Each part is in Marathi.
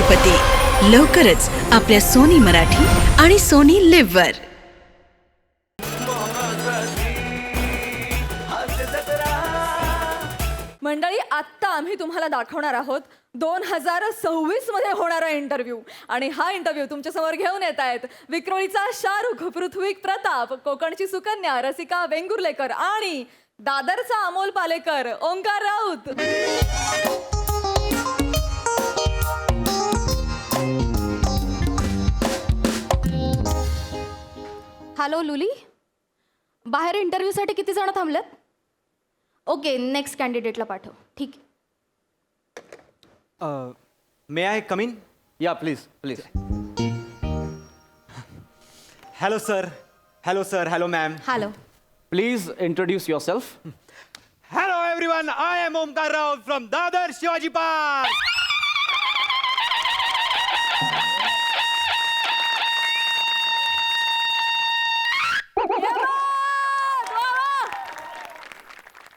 करोडपती लवकरच आपल्या सोनी मराठी आणि सोनी लिव्ह वर. मंडळी, आत्ता आम्ही तुम्हाला दाखवणार आहोत 2026 मध्ये होणारा इंटरव्ह्यू. आणि हा इंटरव्ह्यू तुमच्या समोर घेऊन येत आहेत विक्रोळीचा शाहरुख, पृथ्वी प्रताप, कोकणची सुकन्या रसिका वेंगुर्लेकर आणि दादरचा अमोल पालेकर, ओंकार राऊत. हॅलो लुली, बाहेर इंटरव्ह्यूसाठी किती जण थांबलेत? ओके, नेक्स्ट कॅन्डिडेटला पाठव. ठीक आहे. May I come in? या please please. Hello sir, hello ma'am. Hello. Please introduce yourself. Hello everyone, I am Omkar Raut from Dadar Shivaji park.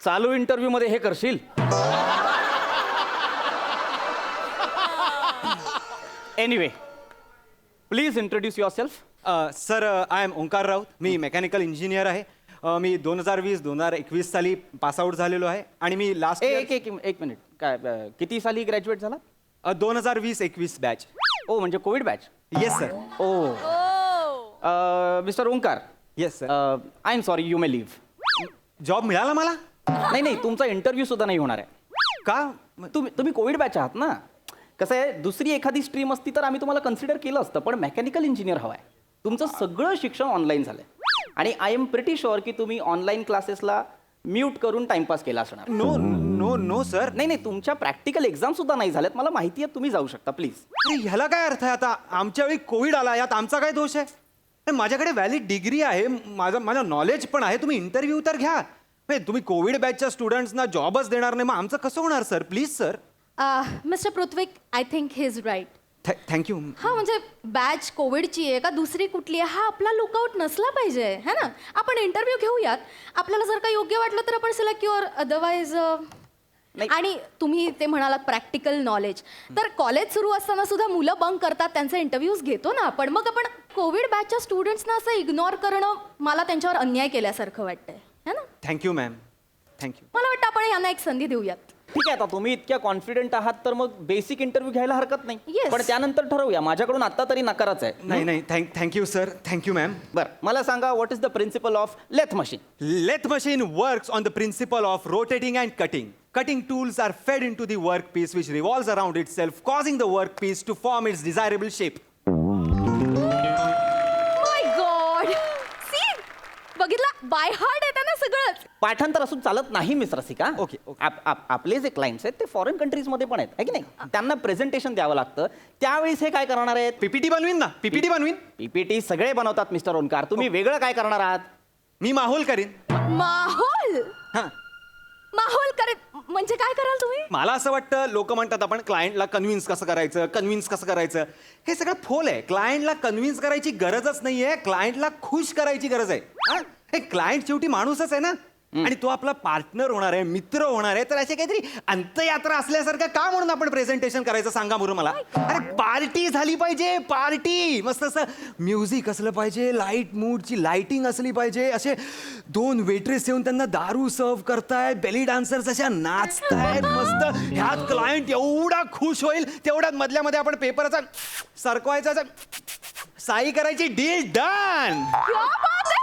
चालू इंटरव्ह्यू मध्ये हे करशील? Anyway, please introduce yourself. Sir, I am Omkar Raut. मी मेकॅनिकल इंजिनियर आहे. मी 2020-2021 साली पासआउट झालेलो आहे आणि मी लास्ट एक मिनिट. काय किती साली ग्रॅज्युएट झाला? 2020-21 बॅच. ओ, म्हणजे Covid batch. Yes sir. Oh, mister Omkar. Yes sir. I am sorry, you may leave. Job मिळाला मला? नाही, तुमचा इंटरव्ह्यू सुद्धा नाही होणार आहे. का? तुम्ही कोविड बॅच आहात ना. कसं आहे, दुसरी एखादी स्ट्रीम असती तर आम्ही तुम्हाला कन्सिडर केलं असतं, पण मेकॅनिकल इंजिनियर हवा आहे. तुमचं सगळं शिक्षण ऑनलाईन झालंय आणि आय एम प्रिटी शुअर की तुम्ही ऑनलाईन क्लासेसला म्यूट करून टाइमपास केला असणार. No no no sir. नाही, तुमच्या प्रॅक्टिकल एक्झाम सुद्धा नाही झाल्यात. मला माहिती आहे, तुम्ही जाऊ शकता प्लीज. अरे ह्याला काय अर्थ आहे? आता आमच्या वेळी कोविड आला, यात आमचा काय दोष आहे? अरे माझ्याकडे व्हॅलिड डिग्री आहे, माझं नॉलेज पण आहे. तुम्ही इंटरव्ह्यू तर घ्या. तुम्ही कोविड बॅचच्या स्टुडंट्सना जॉबच देणार नाही, मग आमचं कसं होणार सर? Please sir. Mister Prithvi, I think he is right. Thank you. हा, म्हणजे बॅच कोविडची आहे का दुसरी कुठली आहे हा आपला लुकआउट नसला पाहिजे, है ना? आपण इंटरव्ह्यू घेऊयात. आपल्याला जर का योग्य वाटलं तर आपण सिलेक्ट युअर, अदरवाईज आणि तुम्ही ते म्हणालात प्रॅक्टिकल नॉलेज, तर कॉलेज सुरू असताना सुद्धा मुलं बंक करतात, त्यांचे इंटरव्ह्यूज घेतो ना आपण. मग आपण कोविड बॅचच्या स्टुडंट्सना असं इग्नोर करणं मला त्यांच्यावर अन्याय केल्यासारखं वाटतंय, है ना? Thank you ma'am, thank you. मला वाटतं आपण यांना एक संधी देऊयात. ठीक आहे, आता तुम्ही इतक्या कॉन्फिडंट आहात तर मग बेसिक इंटरव्ह्यू घ्यायला हरकत नाही. Yes. पण त्यानंतर ठरवूया. माझ्याकडून आता तरी नकारच आहे. नाही, थँक्यू सर, थँक्यू मॅम. बरं, मला सांगा, what is the principle of lathe machine? Lathe machine works on the principle of rotating and cutting. Cutting tools are fed into the workpiece which revolves around itself, causing the workpiece to form its desirable shape. My God, C, बघितलं, बाय हार्ट येतं ना सगळंच. पाठांतर असून चालत नाही मिस रसिका. Okay. आपले जे क्लायंट्स आहेत ते फॉरेन कंट्रीजमध्ये पण आहेत, है की नाही? त्यांना प्रेझेंटेशन द्यावं लागतं. त्यावेळेस हे काय करणार आहेत? पीपीटी बनवीन ना, पीपीटी बनवीन. पीपीटी सगळे बनवतात मिस्टर ओंकार. तुम्ही वेगळं काय करणार आहात? मी माहोल करीन. माहोल? हां, माहोल करे म्हणजे काय कराल तुम्ही? मला असं वाटतं, लोक म्हणतात आपण क्लायंटला कन्व्हिन्स कसं करायचं. हे सगळं फोल आहे. क्लायंटला कन्व्हिन्स करायची गरजच नाहीये, क्लायंटला खुश करायची गरज आहे. हां, हे क्लायंट शेवटी माणूसच आहे ना, आणि तो आपला पार्टनर होणार आहे, मित्र होणार आहे. तर अशी काहीतरी अंतयात्रा असल्यासारखं का म्हणून आपण प्रेझेंटेशन करायचं सांगा बरं मला? अरे पार्टी झाली पाहिजे, पार्टी. मस्त असं म्युझिक असलं पाहिजे, लाईट मूडची लाईटिंग असली पाहिजे. असे 2 वेट्रेस येऊन त्यांना दारू सर्व करतायत, बेली डान्सर्स अशा नाचतायत मस्त. ह्यात क्लायंट एवढा खुश होईल, तेवढ्यात मधल्यामध्ये आपण पेपरचा सरकवायचा, साई करायची, डील डन. क्या बात है,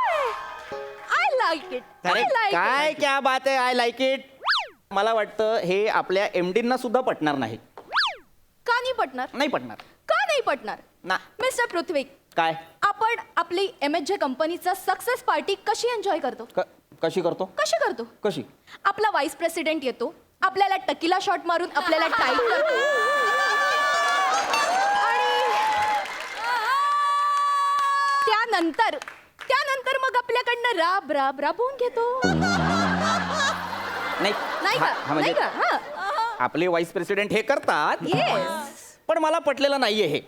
आय लाईक इट. अरे काय क्या बात आहे, आय लाईक इट. मला वाटतं हे आपल्या एमडींना सुद्धा पटणार नाही. का नाही पटणार? नाही पटणार का नाही पटणार? ना. मिस्टर पृथ्वी, काय? आपण आपली MHJ कंपनीचा सक्सेस पार्टी कशी एन्जॉय करतो? कशी करतो? कशी? आपला व्हाईस प्रेसिडेंट येतो, आपल्याला टकीला शॉट मारून आपल्याला टाईट करतो आणि त्यानंतर मग आपल्याकडनं राबवून घेतो. नाही नाही का? म्हणजे नाही का? हां. आपले व्हाईस प्रेसिडेंट हे करतात, येस. पण मला पटलेलं नाहीये हे.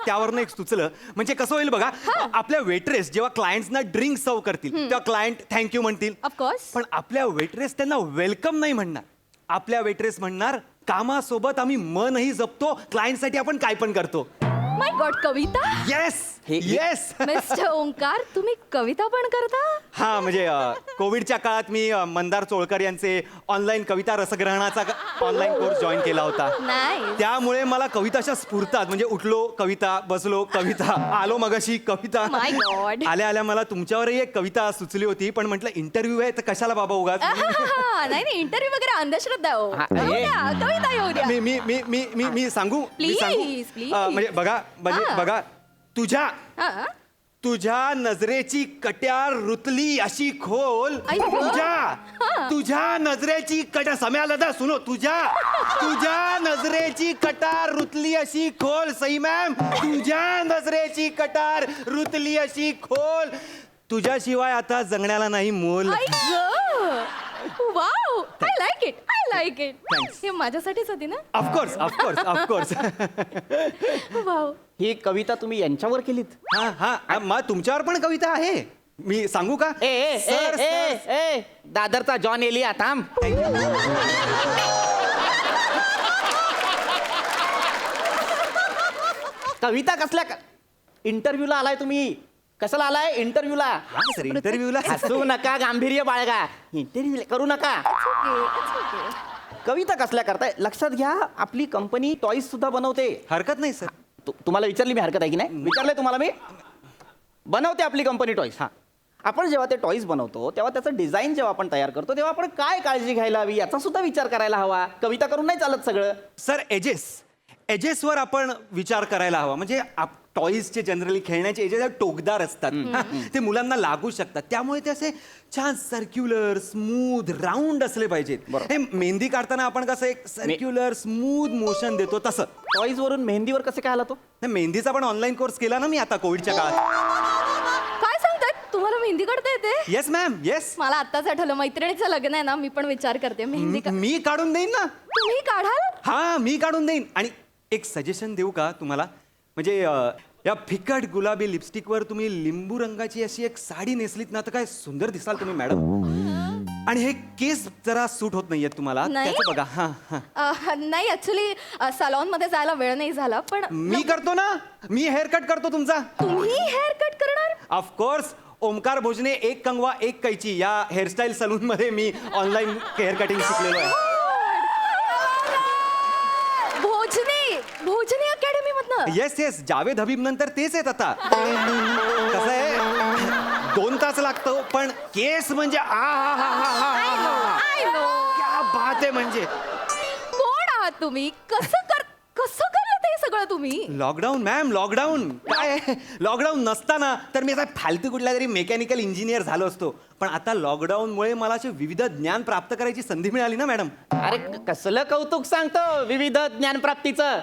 त्यावरनं एक सुचलं, म्हणजे कसं होईल बघा, आपल्या वेट्रेस जेव्हा क्लायंट्सना ड्रिंक सर्व करतील तेव्हा क्लायंट थँक्यू म्हणतील. ऑफकोर्स. पण आपल्या वेट्रेस त्यांना वेलकम नाही म्हणणार. आपल्या वेट्रेस म्हणणार कामासोबत आम्ही मनही जपतो, क्लायंटसाठी आपण काय पण करतो. माय गॉड, कविता? Yes yes. मिस्टर ओंकार, तुम्ही कविता पण करता? हा म्हणजे कोविडच्या काळात मी मंदार चोळकर यांचे ऑनलाईन कविता रसग्रहणाचा ऑनलाईन कोर्स जॉईन केला होता. नाही. त्यामुळे मला कविताच्या स्फुरतात. म्हणजे उठलो कविता, बसलो कविता, आलो मगाशी कविता. My God. आल्या आल्या मला तुमच्यावरही एक कविता सुचली होती, पण म्हटलं इंटरव्ह्यू आहे तर कशाला बाबा उगाच. नाही नाही, इंटरव्ह्यू वगैरे अंधश्रद्धा आहे हो. येऊ द्या, कविता येऊ द्या. मी मी मी मी मी मी सांगू मी Please, सांगू please. म्हणजे बघा हा. बघा हा? तुझ्या नजरेची कट्यार रुतली अशी खोल. आई गं. तुझ्या नजरेची कट्यार सम्याला दा सुनो. तुझ्या नजरेची कटार रुतली अशी खोल. सई मॅम, तुझ्या नजरेची कटार रुतली अशी खोल. तुझ्याशिवाय आता जगण्याला नाही मोल. आई गं. Wow, I like it, I like it. Thanks. हे माझ्यासाठीच होती ना? Of course of course of course. वाव. ही कविता तुम्ही यांच्यावर केलीत? हा हा मग तुमच्यावर पण कविता आहे. मी सांगू का? ए ए Sir, ए ए sir. ए दादरचा जॉन एलिया थांब. कविता कसल्या इंटरव्ह्यूला आलाय तुम्ही? कशाला आलाय इंटरव्ह्यूला? हा सर, इंटरव्ह्यूला हसू नका, गांभीर्य बाळगा. इंटरव्ह्यू करू नका. It's okay. कविता कसल्या करताय? लक्षात घ्या, आपली कंपनी टॉईज सुद्धा बनवते. हरकत नाही सर. तुम्हाला विचारली मी हरकत आहे की नाही? विचारलंय तुम्हाला मी? बनवते आपली कंपनी टॉईज. हा, आपण जेव्हा ते टॉईज बनवतो तेव्हा त्याचं डिझाईन जेव्हा आपण तयार करतो तेव्हा आपण काय काळजी घ्यायला हवी याचा सुद्धा विचार करायला हवा. कविता करून नाही चालत सगळं. सर एजेसवर आपण विचार करायला हवा. म्हणजे टॉईजचे जनरली खेळण्याचे एजेस टोकदार असतात. ते मुलांना लागू शकतात. त्यामुळे ते असे छान सर्क्युलर स्मूथ राऊंड असले पाहिजेत. हे मेहंदी काढताना आपण कसं एक सर्क्युलर स्मूथ मोशन देतो तसं. टॉईज वरून मेहंदीवर कसं काय आला तो? नाही, मेहंदीचा पण ऑनलाईन कोर्स केला ना मी आता कोविडच्या काळात. काय सांगताय? तुम्हाला मेहंदी काढता येते? Yes ma'am yes. मला आत्ताच आठवलं, मैत्रिणीचं लग्न आहे ना, मी पण विचार करते मेहंदी मी काढून देईन ना. तुम्ही काढाल? हा मी काढून देईन. आणि एक सजेशन देऊ का तुम्हाला? म्हणजे या फिकट गुलाबी लिपस्टिकवर तुम्ही लिंबू रंगाची अशी एक साडी नेसलीत ना तर काय सुंदर दिसाल तुम्ही मॅडम. आणि हे केस जरा सूट होत नाहीयेत तुम्हाला. नाही? त्याचं बघा. हा हा नाही, ऍक्च्युली सलॉन मध्ये जायला वेळ नाही झाला, पण मी करतो ना. मी हेअर कट करतो तुमचा. तुम्ही हेअर कट करणार? ऑफकोर्स. ओमकार भोजने एक कंगवा एक कैची या हेअरस्टाईल सलून मध्ये मी ऑनलाईन हेअर कटिंग शिकलेलो आहे. भोजनी अकॅडमी मधनं? Yes yes. जावेद हबीब नंतर तेच आहेत आता. कसं आहे, 2 तास लागतो पण केस म्हणजे I know. क्या बात आहे. म्हणजे कोण आहात तुम्ही? कसं करलं ते सगळं तुम्ही? लॉकडाऊन मॅम, लॉकडाऊन काय. लॉकडाऊन नसताना तर मी असा फालतू कुठला तरी मेकॅनिकल इंजिनियर झालो असतो. पण आता लॉकडाऊनमुळे मला असे विविध ज्ञान प्राप्त करायची संधी मिळाली ना मॅडम. अरे कसलं कौतुक सांगतो विविध ज्ञानप्राप्तीचं.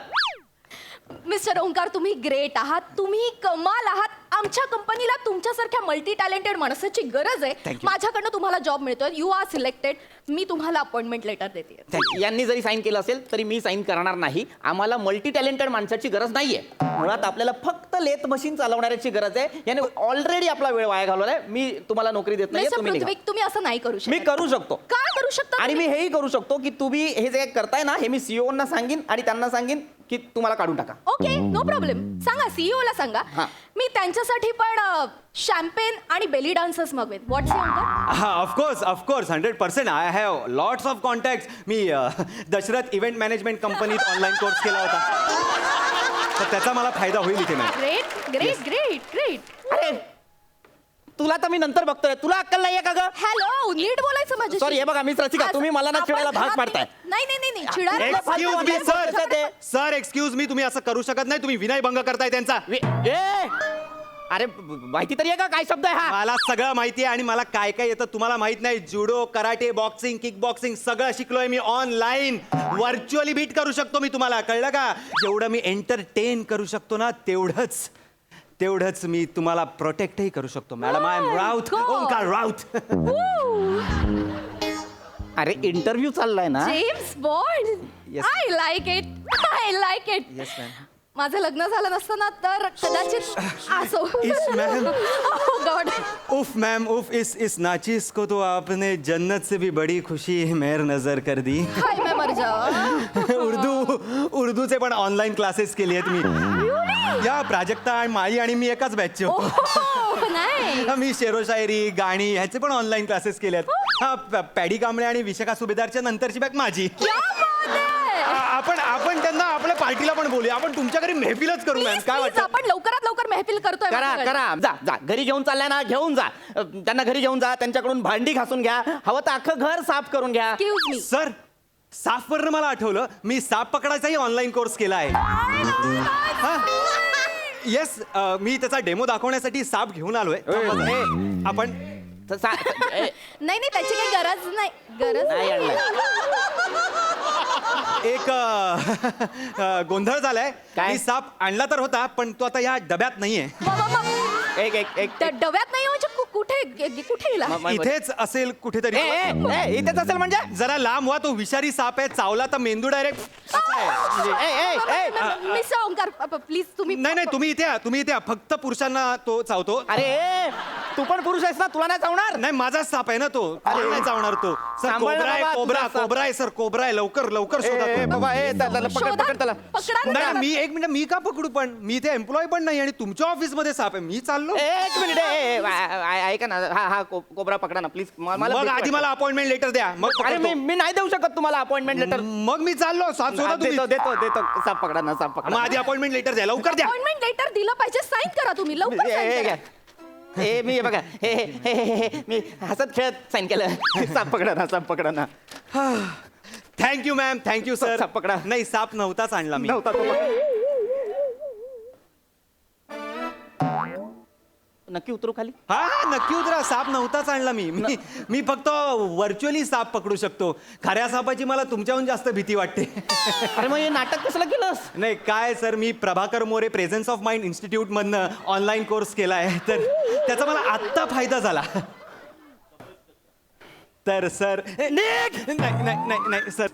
मिस्टर ओंकार, तुम्ही ग्रेट आहात, तुम्ही कमाल आहात. आमच्या कंपनीला तुमच्यासारख्या मल्टी टॅलेंटेड माणसाची गरज आहे. Thank you. माझ्याकडनं तुम्हाला जॉब मिळतोय. You R selected. मी तुम्हाला अपॉइंटमेंट लेटर देते. यांनी जरी साईन केलं असेल तरी मी साईन करणार नाही. आम्हाला मल्टी टॅलेंटेड माणसाची गरज नाहीये. मुळात आपल्याला फक्त लेथ मशीन चालवणाऱ्याची गरज आहे. याने ऑलरेडी आपला वेळ वाया घालवलाय. मी तुम्हाला नोकरी देत नाही. मिस्टर तुम्ही निघा. पृथ्वी, तुम्ही असं नाही करू मी शकत. करू शकतो. काय करू शकता? आणि मी हेही करू शकतो की तुम्ही हे जे करताय ना हे मी सीईओना सांगीन आणि त्यांना सांगीन की तुम्हाला काढून टाका. Okay, no problem. सांगा, सीईओ ला सांगा. हा. मी त्यांच्यासाठी पण शॅम्पेन आणि बेली डान्सर्स मागवेन. व्हॉट्स ओंकार? हा of course 100%. I have lots of contact. मी दशरथ इव्हेंट मॅनेजमेंट कंपनीत ऑनलाईन कोर्स केला होता. तर त्याचा मला फायदा होईल इथे ma'am. Great great great great. अरे तुला तर मी नंतर बघतोय. तुला अक्कल नाहीये का ग? हॅलो, नीट बोलायचं माझ्याशी. Sorry, हे बघा, मी रसिका, तुम्ही मला ना चिडायला भाग पाडताय. नाही नाही नाही, चिडायला excuse me sir excuse me. तुम्ही असं करू शकत नाही. तुम्ही विनयभंग करताय त्यांचा. अरे माहिती तरी आहे का काय शब्द आहे हा? मला सगळं माहिती आहे आणि मला काय काय येतं तुम्हाला माहित नाही. जुडो, कराटे, बॉक्सिंग, किक बॉक्सिंग सगळं शिकलोय मी. ऑनलाईन व्हर्च्युअली बीट करू शकतो मी. तुम्हाला कळलं का? जेवढं मी एंटरटेन करू शकतो ना तेवढंच मी तुम्हाला प्रोटेक्टही करू शकतो madam. I am Raut, Omkar Raut. अरे इंटरव्ह्यू चाललाय ना. James Bond. Yes. I like it. Yes, ma'am. माझं लग्न झालं नसतं ना तर कदाचित असो. इस मॅम. Oh God. उफ मैम उफ, इस नाचिस को तो आपने जन्नत से भी बड़ी खुशी मेहर नजर कर दी. हाय मैं मर जाऊ. उर्दूचे पण ऑनलाईन क्लासेस केले आहेत मी. या प्राजक्ता आणि माळी आणि मी एकाच बॅचचे होतो. नाही. मी शेरोशायरी गाणी ह्याचे पण ऑनलाईन क्लासेस केले आहेत. हा पॅडी कांबळे आणि विशाखा सुभेदारच्या नंतरची बॅच माझी. आपण त्यांना आपल्या पार्टीला पण बोलूया. आपण तुमच्या घरी मेहफिलच करू मॅम. काय Please, वाटतं? आपण लवकरात लवकर मेहफिल करतोय. करा माझ्याकडे. करा, जा जा घरी घेऊन चाललाय ना, घेऊन जा. त्यांना घरी घेऊन जा, त्यांच्याकडून भांडी घासून घ्या, हवं तर अख्खं घर साफ करून घ्या. Excuse me. सर, सापवरनं मला आठवलं, मी साप पकडायचाही ऑनलाईन कोर्स केला आहे. येस, मी त्याचा डेमो दाखवण्यासाठी साप घेऊन आलोय. आपण नाही नाही त्याची काही गरज नाही. गरज नाही आणलंय. एक गोंधळ झालाय. काय? मी साप आणला तर होता, पण तो आता या डब्यात नाहीये. एक एक एक त्या डब्यात नाही म्हणजे कुठे गेला? इथेच असेल कुठेतरी. इथेच असेल म्हणजे जरा लांब व्हा, तो विषारी साप आहे. चावला तर मेंदू डायरेक्ट. मिस्टर ओंकार प्लीज तुम्ही. नाही तुम्ही इथे या, तुम्ही इथे या. फक्त पुरुषांना तो चावतो. अरे तू पण पुरुष आहेस ना, तुला नाही चावणार. नाही, माझाच साप आहे ना तो. अरे नाही चावणार तो. सर, सांभाळ कोबरा आहे, बाबा, कोबरा तुझा साप. कोबरा आहे सर, कोबरा आहे. लवकर लवकर शोधा तो. बाबा पकड शोधा, पकड त्याला. पकडा ना नाही त्याला. मी एक मिनिट, मी का पकडू? पण मी इथे एम्प्लॉय पण नाही आणि तुमच्या ऑफिस मध्ये साप आहे. मी चाललो. एक मिनिट ऐका ना, हा कोबरा पकडा ना प्लीज. मग आधी मला अपॉइंटमेंट लेटर द्या, मग अरे पकडतो. मी नाही देऊ शकत तुम्हाला अपॉइंटमेंट लेटर. मग मी चाललो. साप शोधा तुम्ही. देतो देतो देतो, साप पकडा ना, साप मग पकडा. आधी अपॉइंटमेंट लेटर द्या, लवकर द्या. अपॉइंटमेंट लेटर दिलं पाहिजे. साईन करा तुम्ही लवकर. sign करा. हे मी बघा हे मी हसत खेळत साईन केलं. साप पकडा ना, साप पकडा ना. Thank you ma'am, thank you sir. साप पकडा. नाही, साप नव्हताच आणला मी. नव्हता तो पकडा. नक्की उतरू खाली. हा नक्की उतरा. साप नव्हताच आणला मी फक्त व्हर्च्युअली साप पकडू शकतो. खऱ्या सापाची मला तुमच्याहून जास्त भीती वाटते. अरे मग हे नाटक कसलं केलंस? नाही काय sir, me Prabhakar More presence of mind institute मधनं ऑनलाईन कोर्स केलाय, तर त्याचा मला आत्ता फायदा झाला. तर सर नाही सर.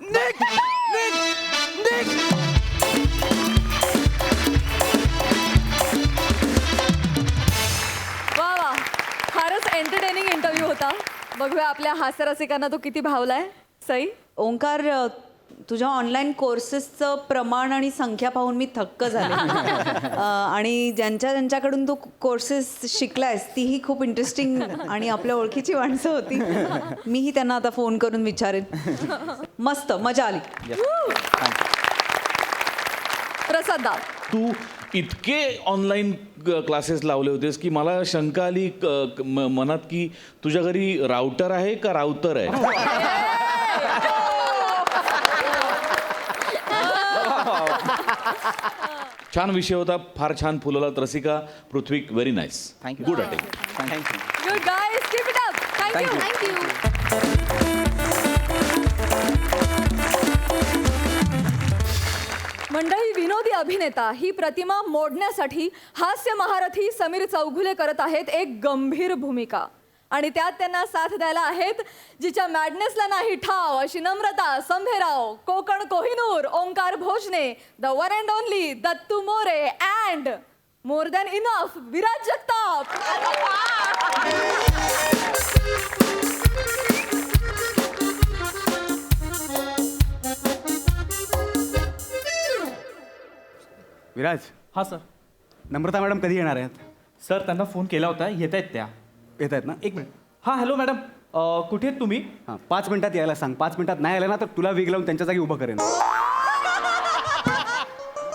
वा वा, फारच एंटरटेनिंग इंटरव्ह्यू होता. बघूया आपल्या हास्यरसिकांना तो किती भावलाय. सई, ओंकार, तुझ्या ऑनलाईन कोर्सेसचं प्रमाण आणि संख्या पाहून मी थक्क झाले. आणि ज्यांच्याकडून तू कोर्सेस शिकलायस तीही खूप इंटरेस्टिंग आणि आपल्या ओळखीची माणसं होती. मीही त्यांना आता फोन करून विचारेन. मस्त मजा आली. प्रसाद दा, तू इतके ऑनलाईन क्लासेस लावले होतेस की मला शंका आली मनात की तुझ्या घरी राउटर आहे का राउतर आहे. छान विषय होता, फार छान फुलवला. Rasika, Prithvi, very nice. Thank you. Good attack. Thank you. Good guys, keep it up. Thank you. Thank you. मंडळी, विनोदी अभिनेता ही प्रतिमा मोडण्यासाठी हास्य महारथी समीर चौघुले करत आहेत एक गंभीर भूमिका. आणि त्यात त्यांना साथ द्यायला आहेत जिच्या मॅडनेसला नाही ठाव अशी Namrata Sambherao, Kokan Kohinoor, Omkar Bhojane, the one and only Dattu More and more than enough Viraj Jagtap. Viraj. हां सर. नम्रता मॅडम कधी येणार आहेत? सर त्यांना फोन केला होता, येत आहेत त्या. येत आहेत ना? एक मिनिट. हां हॅलो मॅडम, कुठे आहेत तुम्ही? हां, 5 मिनिटात यायला सांग. 5 मिनिटात नाही आलं ना तर तुला विग लावून त्यांच्या जागी उभं करेन.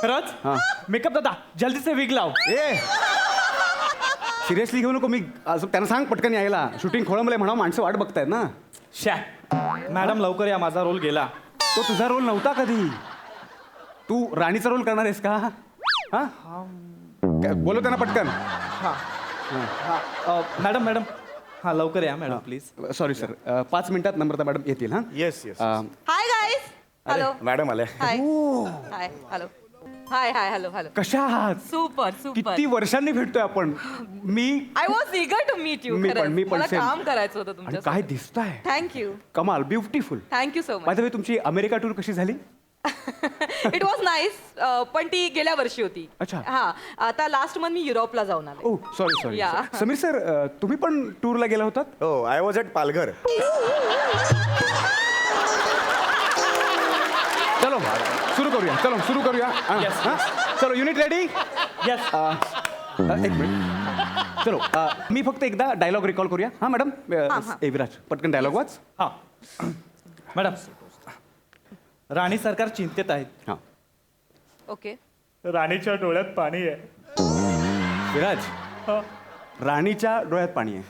खरंच? हां. मेकअप दादा, जल्दी से विग लाव. ए सिरियसली घेऊ नको. मी असं त्यांना सांग पटकन यायला. शूटिंग खोळंबलंय म्हणा, माणसं वाट बघतायत ना. शॅ मॅडम लवकर या, माझा रोल गेला. तो तुझा रोल नव्हता कधी. तू राणीचा रोल करणार आहेस का? हां, बोलो त्यांना पटकन. मॅडम मॅडम हां लवकर या मॅडम प्लीज. सॉरी सर, 5 मिनिटात नम्रता मॅडम येतील. हां, yes yes hi guys. Hello. Madam आले. Hi hi hello. Hi hi hello hello. कशा आहात? Super super. किती वर्षांनी भेटतोय आपण. मी I was eager to meet you. मी पण मला same. काम करायचं होतं आणि तुमच्या. काय दिसताय. थँक्यू कमाल, beautiful. Thank you so much. By the way, तुमची अमेरिका टूर कशी झाली? इट वॉज नाईस पण ती गेल्या वर्षी होती. अच्छा. हा आता लास्ट मंथ मी युरोपला जाऊन आले. ओ सॉरी Yeah. समीर सर तुम्ही पण टूरला गेला होतात? हो आय वॉज ॲट पालघर. चलो सुरू करूया हां? चलो युनिट रेडी. येस. एक मिनिट चलो मी फक्त एकदा डायलॉग रिकॉल करूया हां मॅडम. विराज पटकन डायलॉग वाच. हा मॅडम, राणी सरकार चिंतेत आहेत. हां ओके. राणीच्या डोळ्यात पाणी आहे. विराज राणीच्या डोळ्यात पाणी आहे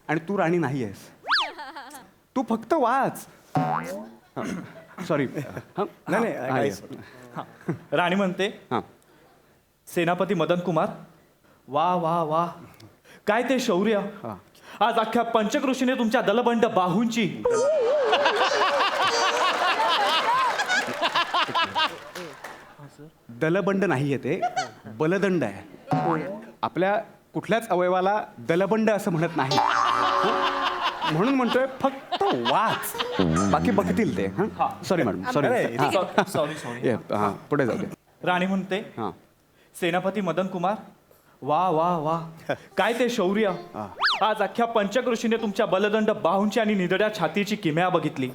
आणि तू राणी नाही आहेस. तू फक्त वाच. सॉरी नाही हा. राणी म्हणते, हां सेनापती मदन कुमार, वा वा वा काय ते शौर्य. हां. आज अख्ख्या पंचकृषीने तुमच्या दलबंड बाहूंची दलबंड नाही आहे ते बलदंड आहे. आपल्या कुठल्याच अवयवाला दलबंड असं म्हणत नाही. म्हणून म्हणतोय फक्त वाच, बाकी बघतील ते. Sorry madam sorry. सॉरी. पुढे जाऊ दे. राणी म्हणते, हां सेनापती मदन कुमार, वा वा वा काय ते शौर्य. आज अख्ख्या पंचकृषीने तुमच्या बलदंड बाहूंची आणि निदड्या छातीची किमया बघितली.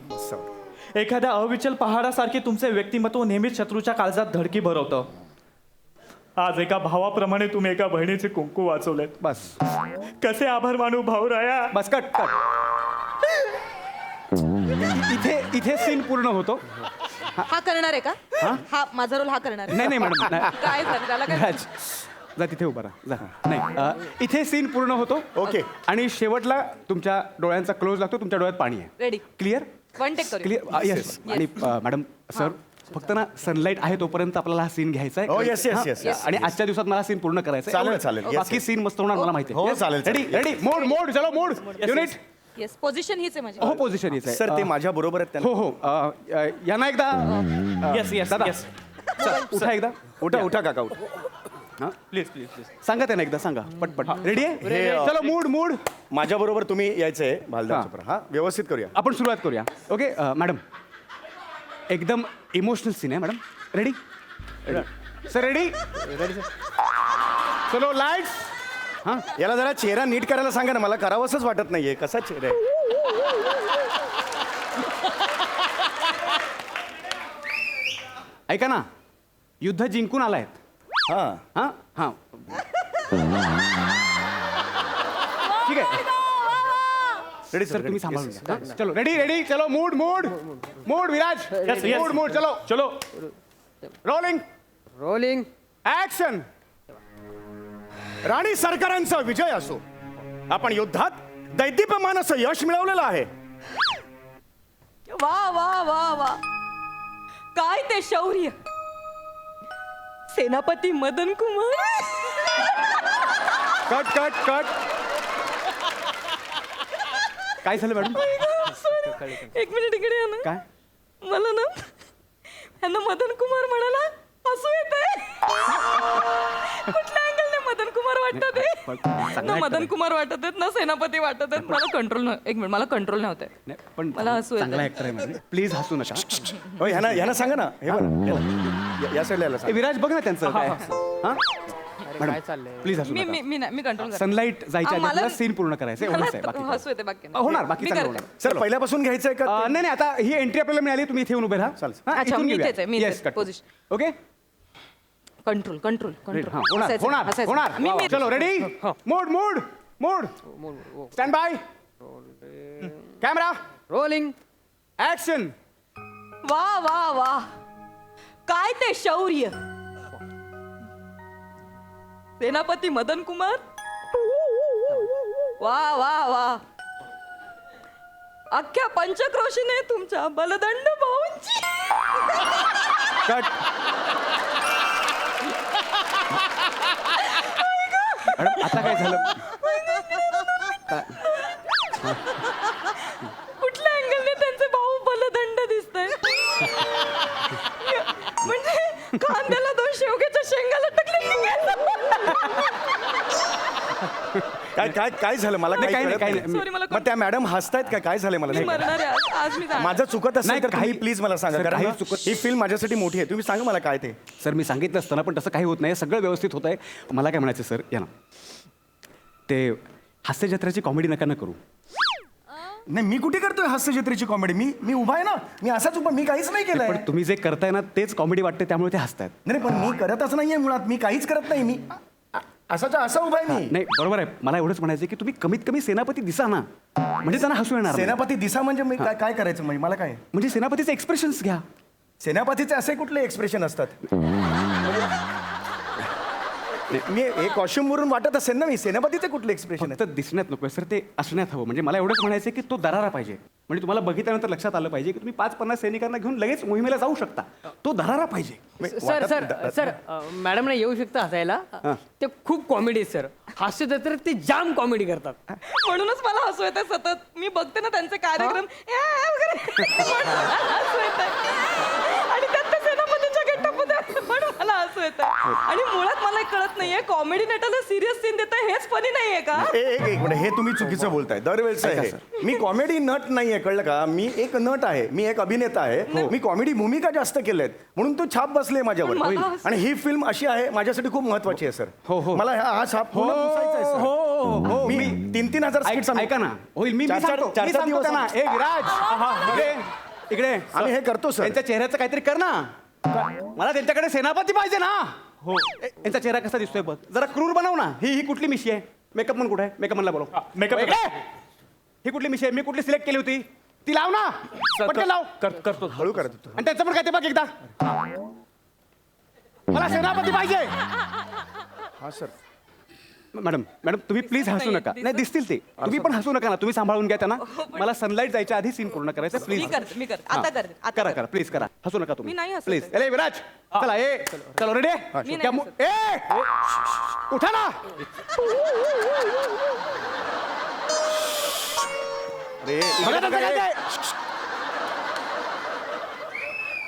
एखाद्या अविचल पहाडासारखे तुमचे व्यक्तिमत्व नेहमीच शत्रूच्या काळजात धडकी भरवतं. आज एका भावाप्रमाणे तुम्ही एका बहिणीचे कुंकू वाचवलेत. बस कसे आभार मानू भाऊराया. बस कट. इथे सीन पूर्ण होतो. हा करणार आहे का? हा माझा रोल हा करणार आहे. नाही मॅडम काय झालं त्याला काय? विराज जा तिथे उभा राहा जा. नाही इथे सीन पूर्ण होतो. ओके. आणि शेवटला तुमच्या डोळ्यांचा क्लोज लागतो. तुमच्या डोळ्यात पाणी आहे. रेडी. क्लिअर वन टेक करू. क्लिअर. येस. आणि मॅडम सर फक्त ना सनलाईट आहे तोपर्यंत आपल्याला हा सीन घ्यायचा Oh, आहे. yes, yes, हां? yes, yes, आणि yes. आजच्या दिवसात मला सीन पूर्ण करायचा चालेल, चालेल. Yes, बाकी yes. सीन मस्त होणार मला माहिती हो, चालेल, रेडी चालेल. रेडी. मोड चलो युनिट. येस पोझिशन हीच आहे माझी. हो पोझिशन येत आहे. सर ते माझ्या बरोबर आहेत त्यांना. हो यांना एकदा येस येस दादा. येस. उठा एकदा. उठा काका उठा. Please please please. सांगा त्यांना एकदा सांगा पटपट. रेडी आहे हे, चलो मूड माझ्या बरोबर तुम्ही यायचंय भालदार हां. चोप्रा. हा व्यवस्थित करूया. आपण सुरुवात करूया. ओके मॅडम एकदम इमोशनल सीन आहे मॅडम. रेडी सर रेडी चलो लाईट्स. हां याला जरा चेहरा नीट करायला सांगा ना, मला करावंसंच वाटत नाहीये. कसा चेहरा आहे? ऐका ना युद्ध जिंकून आलायत. हा हां हां ठीक आहे रेडी सर तुम्ही सांभाळून घ्या. हां, चलो रेडी चलो mood Viraj. Yes, yes. Mood चलो चलो. Rolling action. राणी सरकारांचा विजय असो. आपण युद्धात दैदिप्यमान असं यश मिळवलेलं आहे. वा वा वा वा काय ते शौर्य. सेनापती मदन कुमार. कट काय झालं मॅडम? एक मिनिट इकडे या ना. काय मला ना यांना मदन कुमार म्हणाला हसू येते. कुठल्या अँगलने मदन कुमार वाटत आहे ना मदन कुमार वाटत आहेत ना सेनापती वाटत आहेत. मला कंट्रोल एक मिनिट मला कंट्रोल नव्हते. नाही पण मला हसू चांगला येतंय. ऍक्टर आहे मॅडम. प्लीज हसू नका. हो ह्यांना सांगा ना. हे बघ या साईडला याला ए, सांगा. विराज बघ ना त्यांचं काय. हां मॅडम प्लीज हसू मी नका. मी मी नाही, मी कंट्रोल सनलाईट जायच्या आधी आपल्याला सीन पूर्ण करायचं आहे. एवढंच आहे बाकी काय. हसू येते बाकी होणार बाकी चांगलं होणार. सर पहिल्यापासून घ्यायचंय का? नाही नाही आता ही एंट्री आपल्याला मिळाली. तुम्ही इथे येऊन उभे राहा. चालेल. हां, अच्छा, इथून मी घेऊया. इथेच आहे, मी Yes, इथेच. cut. Position. Okay control control हां, होणार मी चलो ready mood stand by camera rolling action. वा वा वा काय ते शौर्य. सेनापती मदन कुमार. वा वा वा अख्ख्या पंचक्रोशीने तुमच्या बलदंड भाऊंची. कट. मॅडम आता काय झालं? कुठल्या अँगलने त्यांचे भाऊ बलदंड दिसतंय. म्हणजे खांद्याला 2 शेवग्याच्या शेंगा लटकले. काय काय काय झालं मला नाही, काही काही नाही, कळत काही नाही. नाही. Sorry, मला मग त्या मॅडम हसतायत का काय झालं मला मी नाही मरणार आहे आज मी जाणार. माझं चुकत असेल नाही, तर काही काही- प्लीज मला सांगा सर, कारण काही ना, चुकत- ही फिल्म माझ्यासाठी मोठी आहे तुम्ही सांगा मला काय ते सर मी सांगितलं असतं ना पण तसं काही होत नाही सगळं व्यवस्थित होत आहे मला काय म्हणायचं सर या ना ते हास्य जत्रेची कॉमेडी नका ना करू नाही मी कुठे करतोय हास्य जत्रेची कॉमेडी मी उभा आहे ना मी असाच उभा मी काहीच नाही केलंय पण तुम्ही जे करताय ना तेच कॉमेडी वाटते त्यामुळे ते हसतायत नाही पण मी करतच नाहीये मुळात मी काहीच करत नाही मी असाचा असा उभा आहे मी नाही बरोबर आहे मला एवढंच म्हणायचं की तुम्ही कमीत कमी सेनापती दिसा ना म्हणजे त्यांना हसू येणार नाही. सेनापती दिसा म्हणजे मी काय काय करायचं म्हणजे मला काय म्हणजे सेनापतीचे एक्सप्रेशन्स घ्या सेनापतीचे असे कुठले एक्सप्रेशन असतात मी हे कॉस्ट्युम वरून वाटत असेल ना मी सेनापतीचे कुठले एक्सप्रेशन फक्त दिसण्यात नको सर ते असण्यात हवं म्हणजे मला एवढंच म्हणायचं की तो दरारा पाहिजे म्हणजे तुम्हाला बघितल्यानंतर लक्षात आलं पाहिजे की तुम्ही 5-50 सैनिकांना घेऊन लगेच मोहिमेला जाऊ शकता तो दरारा पाहिजे सर सर सर मॅडमला येऊ शकतं हसायला ते खूप कॉमेडी सर हास्य जत्रेत ते जाम कॉमेडी करतात म्हणूनच मला हसू येतं सतत मी बघते ना त्यांचे कार्यक्रम वगैरे म्हणून हसू येतं. आणि त्यात ते सेनापतीच्या गेटअपमध्ये म्हणून मला हसू येतं आणि मुळात मला कळत नाहीये कॉमेडी नटाला सिरियस सीन देत हेच फनी नाहीये का एक मिनिट हे तुम्ही चुकीचं बोलताय दरवेळेस आहे मी कॉमेडी नट नाहीये कळलं का मी एक नट आहे मी एक अभिनेता आहे मी कॉमेडी भूमिका जास्त केल्यात म्हणून तो छाप बसले माझ्यावर पण मला आणि ही फिल्म अशी आहे माझ्यासाठी खूप महत्वाची आहे सर हो, हो. मला हा छाप पूर्ण पुसायचा आहे, सर. हो मी 3,000 skits आम्ही- ऐका ना होईल मी चार- सांगतो चार- मी चार सांगतो दिवस त्यांना. ए विराज इकडे आम्ही हे करतो सर त्यांच्या चेहऱ्याचं काहीतरी कर ना मला त्यांच्याकडे सेनापती पाहिजे ना हो यांचा चेहरा कसा दिसतोय बघ जरा क्रूर बनव ना ही कुठली मिशी आहे मेकअप मन कुठे आहे मेकअप मनला बोलव makeup- इकडे. ही कुठली मिशी आहे मी कुठली सिलेक्ट केली होती ती लाव ना पटकन लाव करतो हळू करत होतो आणि त्यांचं पण काय ते बघ एकदा मला सेनापती पाहिजे हा सर मॅडम मॅडम तुम्ही प्लीज हसू नका नाही दिसतील ते तुम्ही पण हसू नका ना तुम्ही सांभाळून घ्या त्यांना मला सनलाईट जायच्या आधी सीन पूर्ण करायचं प्लीज मी करते आता करा करते करा प्लीज करा हसू नका तुम्ही मी नाही हसत प्लीज आहे. अरे विराज चला ए चलो रेडी मी नाही हसत. ए उठा ना अरे बघा त्यांचं काय ते.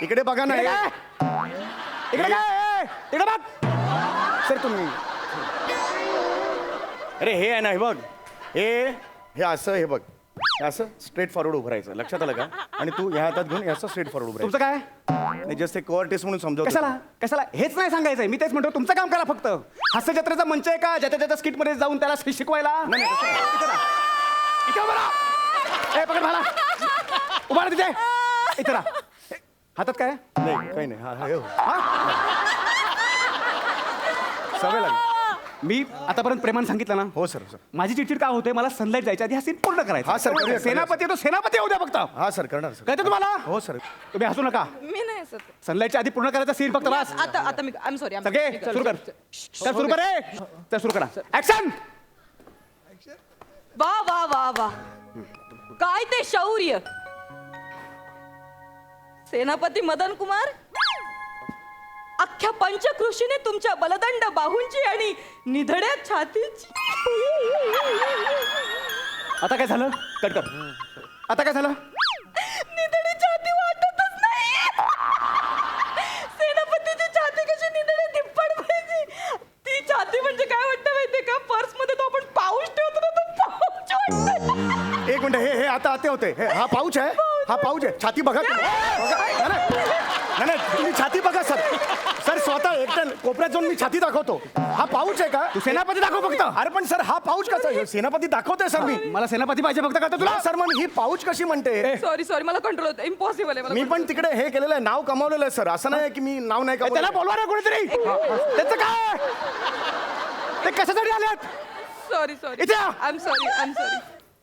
इकडे बघा ना इकडे हे. काय? इकडे काय ए, इकडे बघ सर तुम्ही अरे हे आहे ना हे बघ हे असं हे बघ हे असं स्ट्रेट फॉरवर्ड उभं राहायचं लक्षात आलं का आणि तू ह्या हातात घेऊन हे असं स्ट्रेट फॉरवर्ड उभं तुमचं काय राहायचं जस्ट एक कव्हर टेस्ट म्हणून समजवतो कशाला कशाला हेच नाही सांगायचंय मी तेच म्हणतो तुमचं काम करा फक्त हास्य जत्रेचा मंच आहे का ज्याच्या स्किट मध्ये जाऊन त्याला शिकवायला नाही, नाही, तसं- इथे राहा. इथे उभा राहा. ए पकड मला उभा राहा तिथे इथे राहा. ए, हातात काय नाही काही नाही हा हे हो. हा? सवय लागली मी आतापर्यंत प्रेमान सांगितलं ना हो सर सर माझी चिडचिड का होते मला सनलाईट जायच्या आधी हा सीन पूर्ण करायचा हा, सर, करूया, सेनापती आहे तो सेनापती होऊ द्या फक्त हा सर करणार सर कळतं तुम्हाला हो सर तुम्ही हसू नका मी नाही हसत सनलाईटच्या आधी पूर्ण करायचा सीन फक्त बस आता मी आय एम सॉरी सगळे सुरू कर चल सुरू कर रे चल सुरू करा ऍक्शन वा वा वा वा काय ते शौर्य सेनापती मदन कुमार अख्ख्या पंचकृषीने तुमच्या बलदंड बाहूंची आणि निधड्या छातीची आता काय झालं कट कर आता काय झालं निधडी छाती वाटतच नाही सेनापतीची छाती कशी निधडी तिप्पट पाहिजे ती छाती म्हणजे काय वाटतं माहितीये का पर्स मध्ये तो आपण पाऊस ठेवतो ना तो पाऊच वाटतं एक मिनिट हे आता आते होते हा पाऊच आहे हा पाऊच आहे छाती बघा तुम्ही. बघा. नाही, नाही तुम्ही छाती बघा सर सर स्वतः एकट्या कोपऱ्यात जाऊन मी छाती दाखवतो हा पाऊच आहे का तू सेनापती दाखव फक्त अरे पण सर हा पाऊच कसा आहे? सेनापती दाखवतोय सर मी मला सेनापती पाहिजे फक्त का तुला तुला सर मग ही पाऊच कशी म्हणते सॉरी मला कंट्रोल होतं इम्पॉसिबल आहे मी पण तिकडे हे केलेलं आहे नाव कमावलेलं आहे सर असं नाही की मी नाव नाही त्याला कमावलं बोलवा रे कोणीतरी त्याचं काय ते कशासाठी आलेत सॉरी इथे या. आय एम सॉरी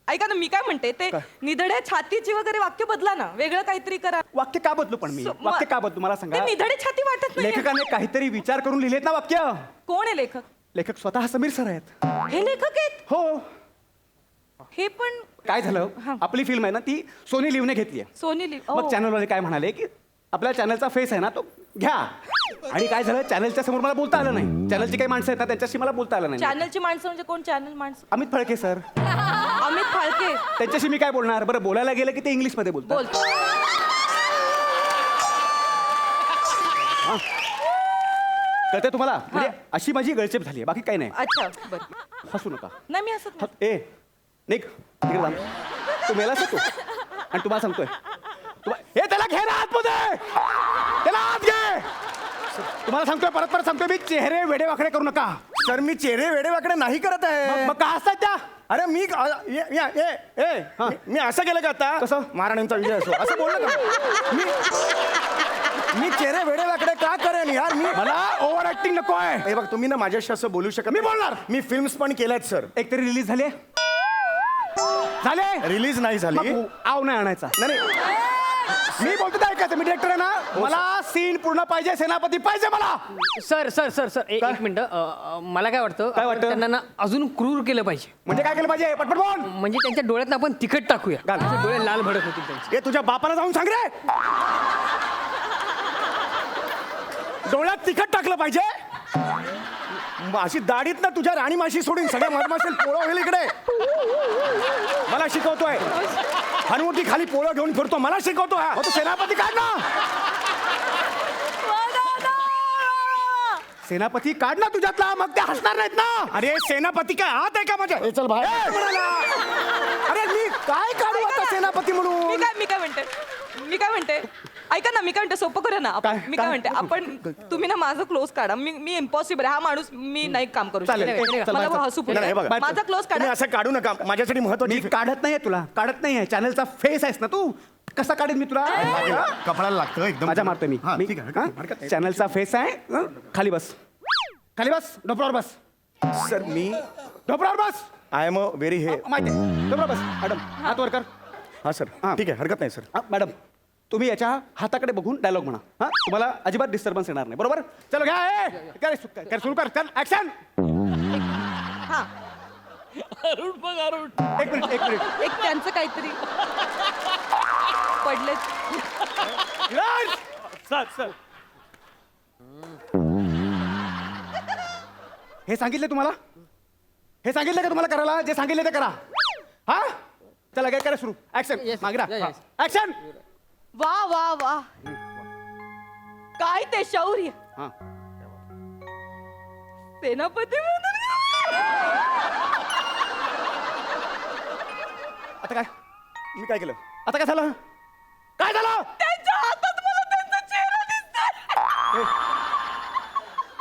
ऐका ना मी काय म्हणते ते निधड्या छातीची वगैरे वाक्य बदला ना वेगळं काहीतरी करा वाक्य का बदलू पण मी वाक्य का बदलू मला ते सांगा निधडी छाती वाटत नाही लेखकाने काहीतरी विचार करून लिहिलेत ना वाक्य कोण आहे लेखक लेखक स्वतः समीर सर आहेत हे लेखक आहेत हो हे पण काय झालं आपली फिल्म आहे ना ती सोनी लिव्हने घेतली आहे सोनी मग चॅनलवाले काय म्हणाले की आपल्या चॅनलचा फेस आहे ना तो घ्या आणि काय झालं चॅनलच्या समोर मला बोलता आलं नाही चॅनलची काही माणसं आहेत ना त्यांच्याशी मला बोलता आलं नाही चॅनलची माणसं म्हणजे कोण चॅनल माणसं अमित फळके सर अमित फाळके त्यांच्याशी मी काय बोलणार बरं बोलायला गेलं की ते इंग्लिशमध्ये बोलतात बोलतो कळतंय तुम्हाला म्हणजे अशी माझी गळचेप झाली आहे बाकी काही नाही अच्छा बरं हसू नका नाही मी असं ए निक तिकडे जा तू मेलास तू आणि तुम्हाला सांगतोय हे त्याला घे ना आतमध्ये त्याला आत घे तुम्हाला सांगतोय परत सांगतोय मी चेहरे वेडेवाकडे करू नका सर मी चेहरे वेडेवाकडे नाही करत आहे मग का हसताय त्या अरे मी असं केलं का आता कसं? महाराणांचा विजय असो असं बोललं का मी चेहरे वेडेवाकडे का करेन यार मी मला ओव्हर ऍक्टिंग नको आहे हे बघ तुम्ही ना माझ्याशी असं बोलू शकत मी बोलणार. मी फिल्म्स पण केल्यात सर एक तरी रिलीज झाले झाले रिलीज नाही झाली मग आव नाही आणायचा नाही मी बोलतो काय ऐकायचं मी डिरेक्टर आहे ना मला सीन पूर्ण पाहिजे सेनापती पाहिजे मला सर सर सर सर एक काय? मिनिट मला काय वाटतं काय आपण वाटतं? त्यांना ना अजून क्रूर केलं पाहिजे म्हणजे काय केलं पाहिजे पटपट बोल म्हणजे त्यांच्या डोळ्यात आपण तिखट टाकूया घाल. त्यांचे डोळे लाल भडक होतील त्यांचे हे तुझ्या बापाला जाऊन सांग रे डोळ्यात तिखट टाकलं पाहिजे अशी दाढीत ना तुझ्या राणी माशी सोडून सगळ्या मधमाशी पोळं होईल इकडे मला शिकवतोय हनुमती खाली पोळं घेऊन फिरतो मला शिकवतो हा तो सेनापती काढ ना सेनापती काढ ना तुझ्यातला मग ते हसणार नाहीत ना अरे सेनापती काय हात आहे का माझ्या हे चल बाहेर अरे मी काय काढू आता सेनापती म्हणून मी काय म्हणते ऐका ना मी काय म्हणते सोपं करूया ना काय? मी काय काय? म्हणते आपण तुम्ही ना माझं क्लोज काढा मी इम्पॉसिबल हा माणूस मी नाही काम करू चालेल. शकत चल, मला चल. हसू नाही, हे बघा. पुढे माझा क्लोज तुम्ही काढा असं काढू नका माझ्यासाठी मी महत्वाची काढत नाहीये तुला काढत नाहीये चॅनलचा फेस आहेस ना तू कसा काढेन मी तुला कपडाला लागतं एकदम माझ्या मारतोय मी हा, मी- ठीक आहे, हा? हरकत नाही. चॅनलचा फेस आहे हं? खाली बस डोपरावर बस सर मी डोपरावर बस आय एम अ व्हेरी हे माहिती आहे डोपरावर बस मॅडम हात वर कर हा सर हा. ठीक आहे हरकत नाही सर हा, मॅडम तुम्ही याच्या हाताकडे बघून डायलॉग म्हणा हा तुम्हाला अजिबात डिस्टर्बन्स येणार नाही बरोबर चलो घ्या सुरू कर चल ऍक्शन हा अरुण बघ अरुण एक मिनिट एक त्यांचं काहीतरी पडलेत चल हे सांगितलं तुम्हाला हे सांगितलं का तुम्हाला करायला जे सांगितलं ते करा हा चला काय करा सुरू ऍक्शन Yes, मागे yeah, yes. ऍक्शन वा वा वा काय ते शौर्य हा सेनापती म्हणून आता काय मी काय केलं आता काय झालं काय झालं त्यांच्या हातात मला त्यांचा चेहरा दिसतोय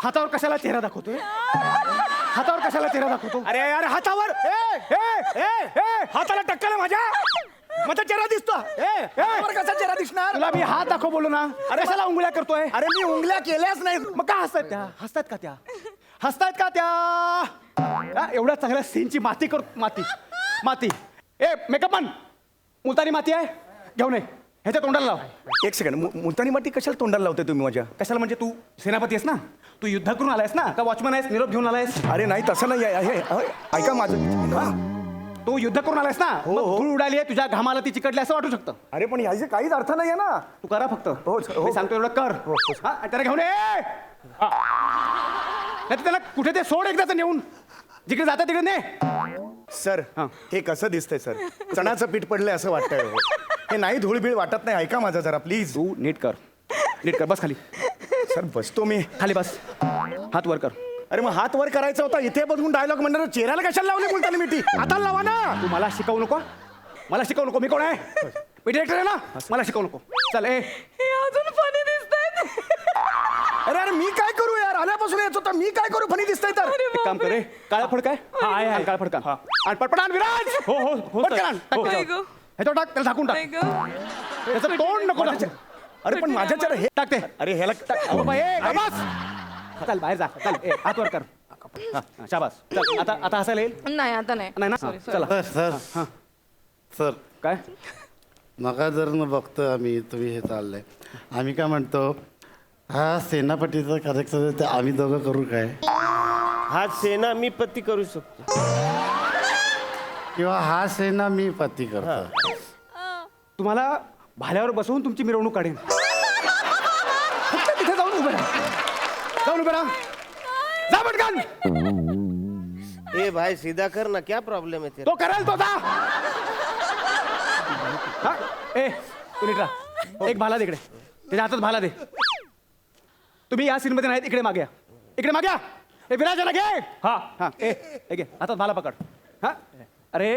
हातावर कशाला चेहरा दाखवतोय हातावर कशाला चेहरा दाखवतो अरे यार हातावर हाताला टक्कल आहे माझा चेहरा दिसतो कसा चेहरा दिसणार तुला मी हात दाखव बोललो ना अरे कशाला उंगल्या करतोय अरे मी उंगल्या केल्याच नाही मग का हसतायत का त्या हा, एवढ्या चांगल्या सीनची माती कर माती ए मेकअप पण मुलतानी माती आहे घेऊन ये ह्याच्या तोंडाला लाव एक सेकंड मुलतानी माती कशाला तोंडाला लावते तुम्ही माझ्या कशाला म्हणजे तू सेनापती आहेस ना तू युद्ध करून आलायस ना का वॉचमन आहेस निरोप घेऊन आलायस अरे नाही तसं नाही आहे ऐका माझं हा. तू युद्ध करून आलायस ना हो, हो. धूळ उडाली आहे तुझ्या घामाला ती चिकटली असं वाटू शकतं अरे पण याचे काहीच अर्थ नाही आहे ना तू करा फक्त हो, मी सांगतो एवढं कर हा, आणि त्याला घेऊन ये नाही त्याला कुठे ते सोड एकदाच नेऊन जिकडे जातं तिकडे ने सर हा. हे कसं दिसतंय सर चणाचं पीठ पडलंय असं वाटतंय हो. हे नाही धूळबीळ वाटत नाही ऐका माझं जरा प्लीज तू नीट कर बस खाली सर बसतो मी खाली बस हात वर कर अरे मग हात वर करायचा होता इथे बघून डायलॉग म्हणणार चेहऱ्याला कशाला लावली मुलतानी मिठी हाताला लावा ना तू मला शिकवू नको मी कोण आहे मी डिरेक्टर आहे ना मला शिकवू नको चल ए हे अजून फनी दिसतायत अरे मी काय करू यार आल्यापासून येत होता मी काय करू फनी दिसतंय तर एक काम करे काळा फडक आहे आहे, आहे. काळा फडका आणि पटपटान विराज हो, पटकन सर. आण, टाक हो. त्याच्यावर. ह्याच्यावर टाक त्याला झाकून टाक नाही गं. त्याचं तोंड नको दाखवू. अरे पण माझ्या चेहरा हे टाकते अरे ह्याला अहो बाई, ए, बस. चल बाहेर जा चल ए, हात वर कर हा, हा, शाबास चल आता हसायला येईल नाही आता नाही नाही ना चला सर सर काय नका जर न बघतो आम्ही तुम्ही हे चाललंय आम्ही काय म्हणतो हा सेनापतीचा कार्यक्रम ते आम्ही दोघं करू काय हा सेना मी पती करू शकतो किंवा हा सेना मी पती करतो तुम्हाला भाल्यावर बसवून तुमची मिरवणूक काढेन फक्त तिथे जाऊन उभे राहा जा पटकन ए भाई सीधा कर ना क्या प्रॉब्लेम है तेरा तो करेल तो जा हा? ए तू नीट राहा एक भाला दे इकडे त्याच्या हातात भाला दे तुम्ही या सीन मध्ये नाहीत इकडे मागे या इकडे माग्या ए विराजाला घे हा हा ए घे आता मला पकड हा अरे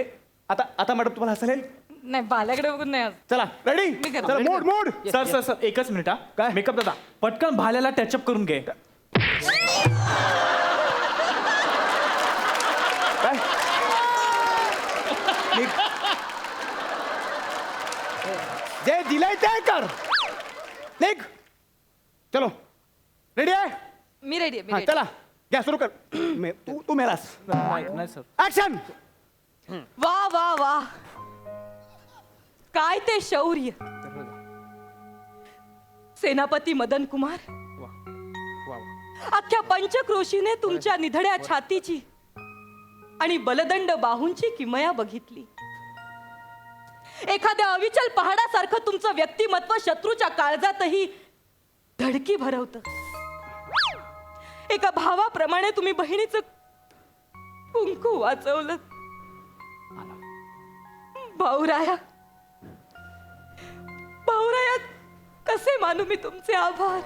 आता मॅडम तुम्हाला हसलेल नाही भाल्याकडे बघून नाही हसत. चला रेडी मी करते. चला mood mood sir sir sir एकच मिनिट हा काय? मेकअप दादा पटकन भाल्याला टचअप करून घे. काय जे दिलंय ते कर निघ चलो रेडी आहे मी रेडी आहे हा चला घ्या सुरू कर तू मेलास नाही सर ऍक्शन वा वा वा काय ते शौर्य सेनापती मदन कुमार अख्ख्या पंचक्रोशीने तुमच्या निधड्या छातीची आणि बलदंड बाहूंची किमया बघितली. एखाद्या अविचल पहाडासारखं तुमचं व्यक्तिमत्व शत्रूच्या काळजातही धडकी भरवत. एका भावाप्रमाणे तुम्ही बहिणीचं कुंकू वाचवलं. भाऊराया भाऊराया कसे मानू मी तुमचे आभार.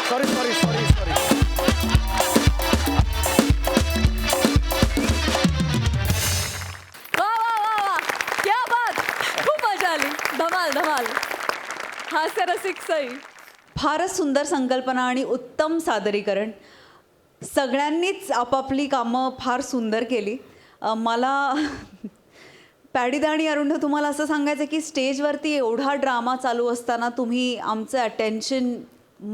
सॉरी सॉरी सॉरी सॉरी वा वा वा वा क्या बात खूप मजा आली धमाल धमाल हास्यरसिक सई फारच सुंदर संकल्पना आणि उत्तम सादरीकरण. सगळ्यांनीच आपापली कामं फार सुंदर केली. मला पॅडीदा आणि अरुण तुम्हाला असं सांगायचं की स्टेजवरती एवढा ड्रामा चालू असताना तुम्ही आमचं अटेन्शन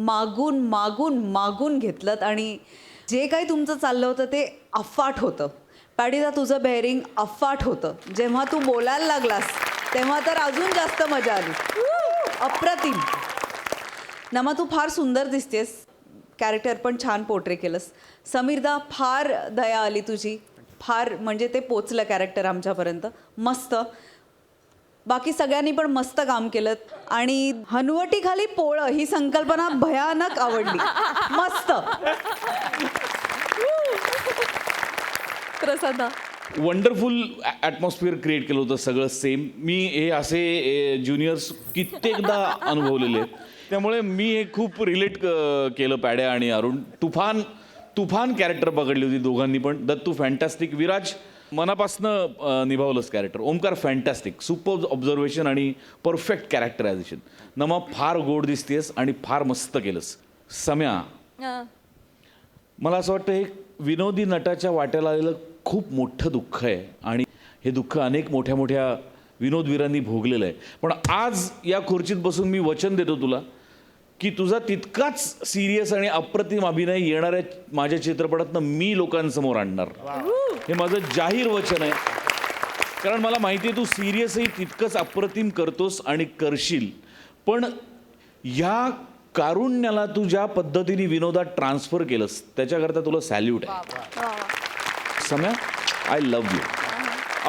मागून मागून मागून घेतलं आणि जे काही तुमचं चाललं होतं ते अफाट होतं. पॅडीदा तुझं बेअरिंग अफाट होतं. जेव्हा तू बोलायला लागलास तेव्हा तर अजून जास्त मजा आली. अप्रतिम. नमा तू फार सुंदर दिसतेस. कॅरेक्टर पण छान पोर्ट्रे केलंस. समीरदा फार दया आली तुझी. फार म्हणजे ते पोचलं कॅरेक्टर आमच्यापर्यंत. मस्त. बाकी सगळ्यांनी पण मस्त काम केलं आणि हनुवटीखाली पोळं ही संकल्पना भयानक आवडली. मस्त. प्रसादा वंडरफुल ॲटमॉस्फिअर क्रिएट केलं होतं सगळं सेम. मी हे असे ज्युनियर्स कित्येकदा अनुभवलेले आहेत. त्यामुळे मी हे खूप रिलेट केलं पॅड्या आणि अरुण. तुफान कॅरेक्टर पकडली होती दोघांनी पण. दत्तू फॅन्टॅस्टिक. विराज मनापासनं निभावलंच character. Omkar fantastic. Super observation आणि परफेक्ट कॅरेक्टरायझेशन. नमा फार गोड दिसतेस आणि फार मस्त केलंस. सम्या मला असं वाटतं हे विनोदी नटाच्या वाट्याला आलेलं खूप मोठं दुःख आहे आणि हे दुःख अनेक मोठ्या मोठ्या विनोदवीरांनी भोगलेलं आहे. पण आज या खुर्चीत बसून मी वचन देतो तुला की तुझा तितकाच सिरियस आणि अप्रतिम अभिनय येणाऱ्या माझ्या चित्रपटातनं मी लोकांसमोर आणणार. हे माझं जाहीर वचन आहे. कारण मला माहिती आहे तू सिरियसही तितकंच अप्रतिम करतोस आणि करशील. पण ह्या कारुण्याला तू ज्या पद्धतीने विनोदात ट्रान्सफर केलंस त्याच्याकरता तुला सॅल्यूट आहे. सम्या आय लव्ह यू.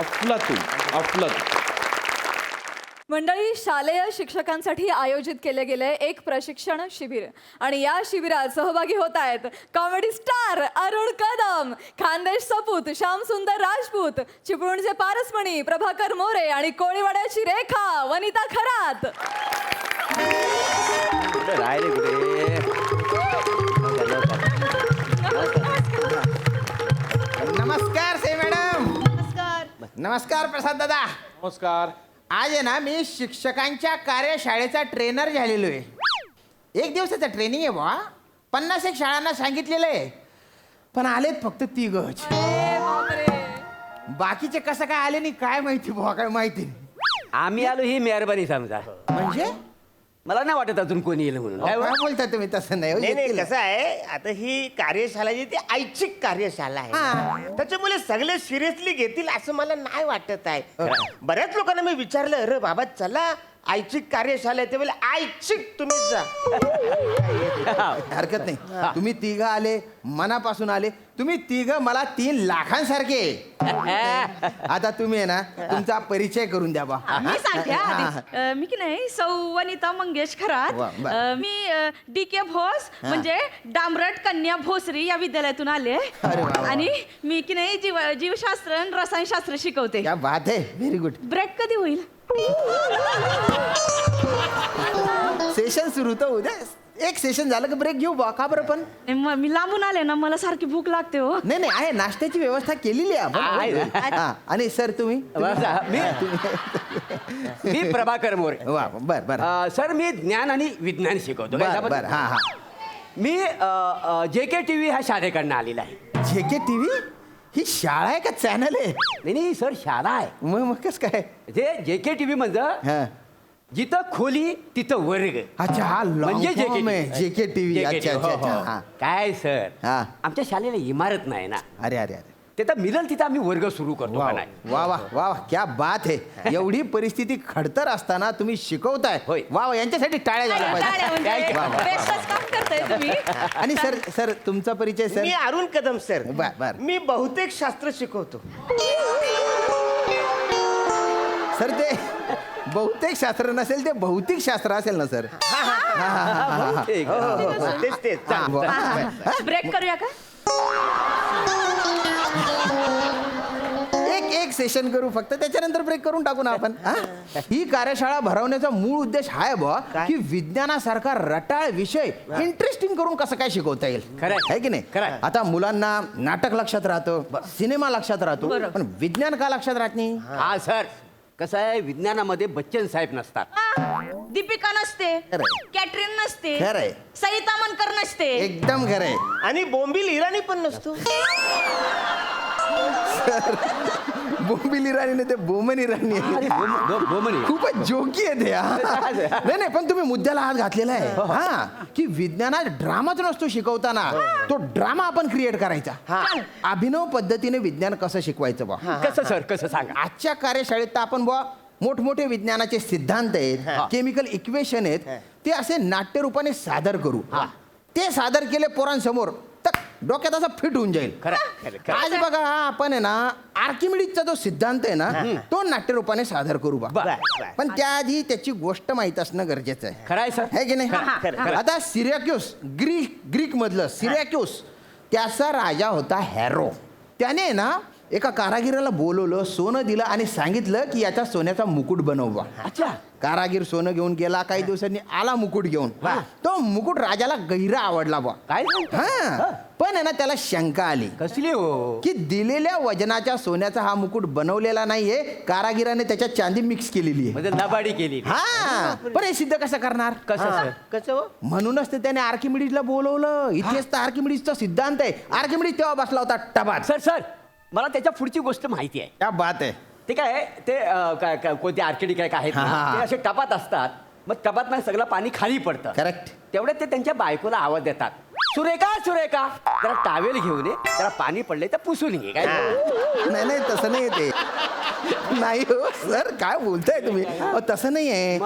अफलातून. मंडळी शालेय शिक्षकांसाठी आयोजित केले गेले एक प्रशिक्षण शिबिर आणि या शिबिरात सहभागी होत आहेत कॉमेडी स्टार अरुण कदम, खानदेश सपूत श्यामसुंदर राजपूत, चिपळूणचे पारसमणी प्रभाकर मोरे आणि कोळीवाड्याची रेखा वनिता खरात. नमस्कार से मॅडम. नमस्कार प्रसाद दादा. नमस्कार. आज आहे ना मी शिक्षकांच्या कार्यशाळेचा ट्रेनर झालेलो आहे. एक दिवसाचा ट्रेनिंग आहे बा. 50 शाळांना सांगितलेलं आहे पण आलेत फक्त 3च. बाकीचे कसं काय आले नाही काय माहिती बुवा. काय माहिती नाही. आम्ही आलो ही मेहरबानी समजा. म्हणजे मला नाही वाटत अजून कोणी येईल म्हणून. काय बोलता तुम्ही. तसं नाही हो, नाही येतील. कसं आहे आता ही कार्यशाळा जी ती ऐच्छिक कार्यशाळा आहे त्याच्यामुळे सगळे सिरियसली घेतील असं मला नाही वाटत आहे. बऱ्याच लोकांना मी विचारलं अरे बाबा चला ऐच्छिक कार्यशाळा आहे ते बोले ऐच्छिक तुम्हीच जा. हरकत नाही. तुम्ही 3 आले मनापासून आले. तुम्ही 3 मला 3 लाखांसारखे. आता तुम्ही आहे ना तुमचा परिचय करून द्या बा. मी सांगते आधी. मी की नाही सौ वनिता मंगेश खरात. वा, बर. मी DK भोस म्हणजे डांबरट कन्या भोसरी या विद्यालयातून आले अरे वा, वा. आणि मी की नाही जीवशास्त्र आणि रसायनशास्त्र शिकवते. क्या बात आहे. Very good. ब्रेक कधी होईल? सेशन सुरू तर उद्या एक सेशन झालं की ब्रेक घेऊ बा. का बरं पण? मी लांबून आले ना, मला सारखी भूक लागते हो. नाही नाही, आहे नाश्त्याची व्यवस्था केलेली आहे आपण. हा, आणि सर तुम्ही मी प्रभाकर मोरे. वा बर बर सर मी ज्ञान आणि विज्ञान शिकवतो. बर बर. हा हा. मी JK TV ह्या शाळेकडनं आलेला आहे. JK TV ही शाळा आहे का चॅनल आहे? नाही सर, शाळा आहे. मग कसं काय? जे JK TV म्हणजे हा. जिथं खोली तिथं वर्ग. अच्छा, हा म्हणजे JK TV. अच्छा अच्छा अच्छा. हा. काय सर, हा. आमच्या शाळेला इमारत नाही ना. अरे अरे अरे. ते तर मिळेल तिथं आम्ही वर्ग सुरू करतो वा का नाही. वा वा वा, क्या बात आहे. एवढी परिस्थिती खडतर असताना तुम्ही शिकवताय. होय. वा वा, यांच्यासाठी टाळ्या झाल्या पाहिजे. वा, वा. बेस्टच काम करताय तुम्ही. आणि सर सर तुमचा परिचय सर? मी अरुण कदम सर. बर बर. मी बहुतेक शास्त्र शिकवतो. सर ते बहुतेक शास्त्र नसेल, ते भौतिक शास्त्र असेल ना सर? बहुतेक. हो, हो, हो. तेच तेच. हा, वा, वा. ब्रेक करूया का? एक सेशन करू फक्त, त्याच्यानंतर ब्रेक करून टाकू ना आपण. हा? ही कार्यशाळा भरवण्याचा मूळ उद्देश हा आहे बुवा की विज्ञानासारखा रटाळ विषय इंटरेस्टिंग करून कसं काय शिकवता येईल. खरंय. आहे की नाही? खरंय. आता मुलांना नाटक लक्षात राहतं, सिनेमा लक्षात राहतो, पण विज्ञान का लक्षात राहत नाही? हा सर, कसं आहे, विज्ञानामध्ये बच्चन साहेब नसतात. दीपिका नसते, खरंय. कॅटरीन नसते, खरंय. सरिता मनकर नसते. एकदम खरंय. आणि बोंबील इराणी पण नसतो. बोंबील इराणी नाही, ते बोमन इराणी आहे. बोमनी. खूपच जोकी आहे ते. हा. नाही नाही, पण तुम्ही मुद्द्याला हात घातलेला आहे. हा, की विज्ञानात ड्रामाच नसतो शिकवताना, तो ड्रामा आपण क्रिएट करायचा. अभिनव पद्धतीने विज्ञान कसं शिकवायचं बा? कसं सर, कसं सांगा. आजच्या कार्यशाळेत तर आपण बुवा मोठमोठे विज्ञानाचे सिद्धांत आहेत, केमिकल इक्वेशन आहेत, ते असे नाट्य रूपाने सादर करू. ते सादर केले पोरांसमोर तर डोक्यात असं फिट होऊन जाईल. आज बघा, आपण आहे ना आर्किमिडीजचा जो सिद्धांत आहे ना, तो नाट्य रूपाने सादर करू बा. पण त्याआधी त्याची गोष्ट माहित असणं गरजेचं आहे. खरंय सर. है की नाही? आता सिरॅक्यूस, ग्रीक मधलं सिरॅक्यूस, त्याचा राजा होता हॅरो. त्याने ना एका कारागिराला बोलवलं, सोनं दिलं आणि सांगितलं की याचा सोन्याचा मुकुट बनववा. अच्छा. कारागीर सोनं घेऊन गेला, काही दिवसांनी आला मुकुट घेऊन. तो मुकुट राजाला गहिरा आवडला बा. काय? हा, पण आहे ना त्याला शंका आली. कसली हो? की दिलेल्या वजनाच्या सोन्याचा हा मुकुट बनवलेला नाहीये, कारागिराने त्याच्यात चांदी मिक्स केलेली आहे. म्हणजे लबाडी केली. हा, पण हे सिद्ध कसं करणार? कसं सर? कसं? म्हणूनच तर त्याने आर्किमिडीजला बोलवलं. इथेच तर आर्किमिडीजचा सिद्धांत आहे. आर्किमिडीज तेव्हा बसला होता टबात. सर मला त्याच्या पुढची गोष्ट माहिती आहे. क्या बात आहे. ते काय, ते कोणते आर्किडिक काय आहेत ना, ते असे टपात असतात. मग टपात नाही सगळं पाणी खाली पडतं. करेक्ट. तेवढ्यात ते त्यांच्या बायकोला आवाज देतात, सुरेखा सुरेखा, जरा टावेल घेऊन ये, जरा पाणी पडले तर पुसून घे. काय? नाही नाही, तसं नाही ते. नाही हो सर, काय बोलताय तुम्ही? तसं नाही आहे.